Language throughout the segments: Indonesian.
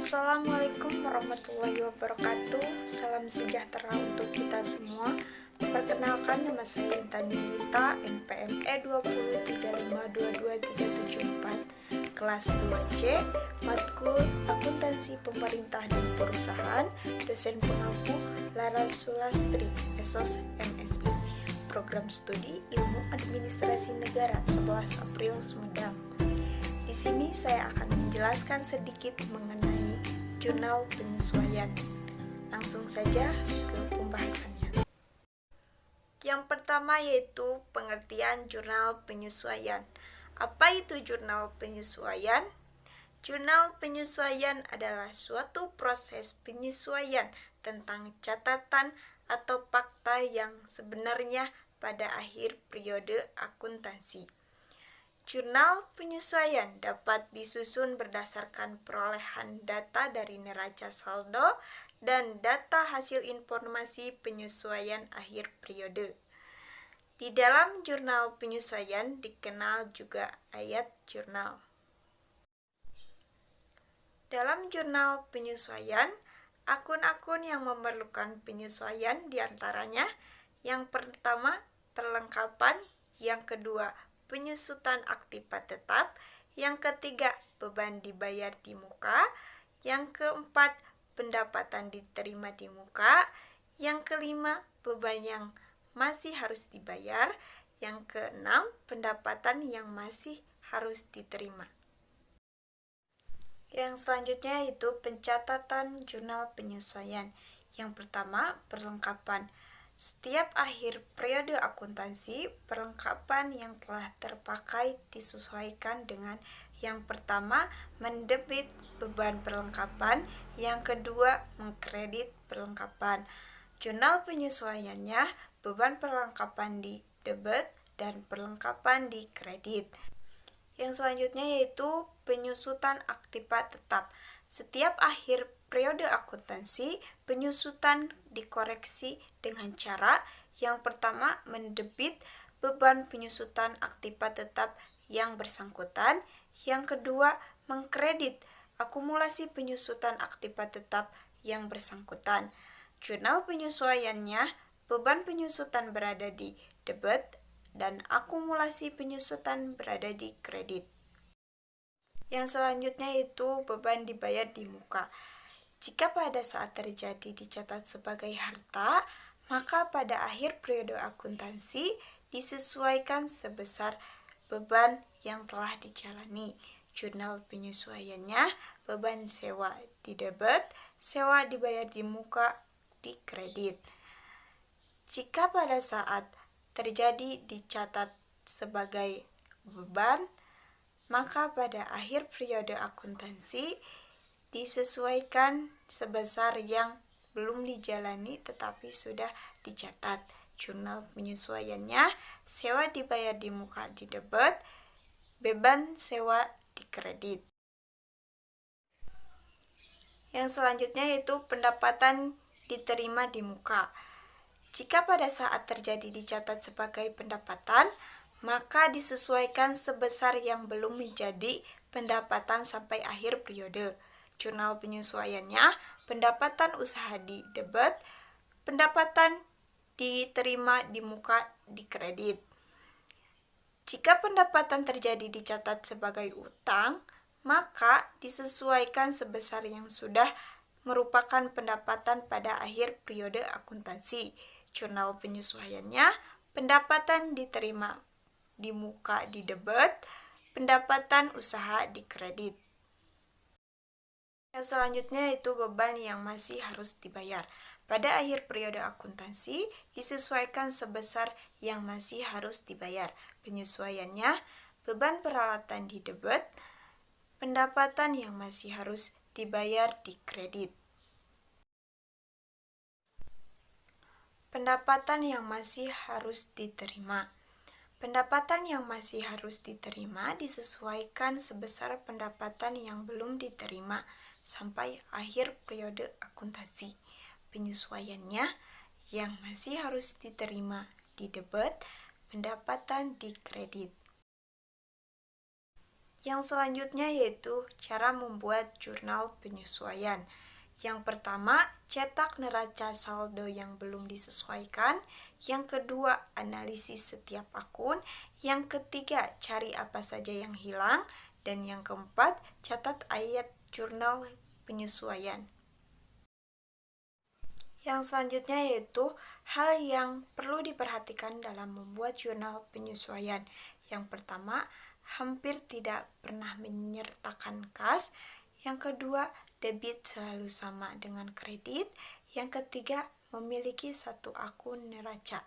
Assalamualaikum warahmatullahi wabarakatuh. Salam sejahtera untuk kita semua. Perkenalkan, nama saya Intan Yunita, NPM E203522374, kelas 2C, matkul Akuntansi Pemerintah dan Perusahaan, dosen pengampu Lara Sulastri, SOS MSI, program studi Ilmu Administrasi Negara 11 April Sumedang. Di sini saya akan menjelaskan sedikit mengenai jurnal penyesuaian. Langsung saja ke pembahasannya. Yang pertama yaitu pengertian jurnal penyesuaian. Apa itu jurnal penyesuaian? Jurnal penyesuaian adalah suatu proses penyesuaian tentang catatan atau fakta yang sebenarnya pada akhir periode akuntansi. Jurnal penyesuaian dapat disusun berdasarkan perolehan data dari neraca saldo dan data hasil informasi penyesuaian akhir periode. Di dalam jurnal penyesuaian dikenal juga ayat jurnal. Dalam jurnal penyesuaian, akun-akun yang memerlukan penyesuaian diantaranya yang pertama perlengkapan, yang kedua penyusutan aktiva tetap, yang ketiga beban dibayar di muka, yang keempat pendapatan diterima di muka, yang kelima beban yang masih harus dibayar, yang keenam pendapatan yang masih harus diterima. Yang selanjutnya yaitu pencatatan jurnal penyesuaian. Yang pertama perlengkapan. Setiap akhir periode akuntansi, perlengkapan yang telah terpakai disesuaikan dengan yang pertama mendebit beban perlengkapan, yang kedua mengkredit perlengkapan. Jurnal penyesuaiannya, beban perlengkapan di debit dan perlengkapan di kredit. Yang selanjutnya yaitu penyusutan aktiva tetap. Setiap akhir periode akuntansi, penyusutan dikoreksi dengan cara yang pertama mendebit beban penyusutan aktiva tetap yang bersangkutan, yang kedua mengkredit akumulasi penyusutan aktiva tetap yang bersangkutan. Jurnal penyesuaiannya, beban penyusutan berada di debit dan akumulasi penyusutan berada di kredit. Yang selanjutnya yaitu beban dibayar di muka. Jika pada saat terjadi dicatat sebagai harta, maka pada akhir periode akuntansi disesuaikan sebesar beban yang telah dijalani. Jurnal penyesuaiannya, beban sewa di debit, sewa dibayar di muka di kredit. Jika pada saat terjadi dicatat sebagai beban, maka pada akhir periode akuntansi disesuaikan sebesar yang belum dijalani tetapi sudah dicatat. Jurnal penyesuaiannya, sewa dibayar di muka di debit, beban sewa di kredit. Yang selanjutnya yaitu pendapatan diterima di muka. Jika pada saat terjadi dicatat sebagai pendapatan, maka disesuaikan sebesar yang belum menjadi pendapatan sampai akhir periode. Jurnal penyesuaiannya, pendapatan usaha di debit, pendapatan diterima di muka di kredit. Jika pendapatan terjadi dicatat sebagai utang, maka disesuaikan sebesar yang sudah merupakan pendapatan pada akhir periode akuntansi. Jurnal penyesuaiannya, pendapatan diterima di muka di debit, pendapatan usaha di kredit. Yang selanjutnya yaitu beban yang masih harus dibayar. Pada akhir periode akuntansi disesuaikan sebesar yang masih harus dibayar. Penyesuaiannya, beban peralatan di debit, pendapatan yang masih harus dibayar di kredit. Pendapatan yang masih harus diterima. Pendapatan yang masih harus diterima disesuaikan sebesar pendapatan yang belum diterima sampai akhir periode akuntansi. Penyesuaiannya, yang masih harus diterima di debit, pendapatan di kredit. Yang selanjutnya yaitu cara membuat jurnal penyesuaian. Yang pertama, cetak neraca saldo yang belum disesuaikan. Yang kedua, analisis setiap akun. Yang ketiga, cari apa saja yang hilang. Dan yang keempat, catat ayat jurnal penyesuaian. Yang selanjutnya yaitu hal yang perlu diperhatikan dalam membuat jurnal penyesuaian. Yang pertama, hampir tidak pernah menyertakan kas. Yang kedua, debit selalu sama dengan kredit. Yang ketiga, memiliki satu akun neraca.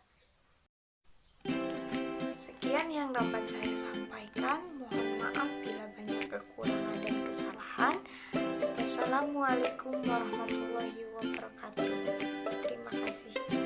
Sekian yang dapat saya sampaikan. Mohon maaf bila banyak kekurangan dan kesalahan. Wassalamualaikum warahmatullahi wabarakatuh. Terima kasih.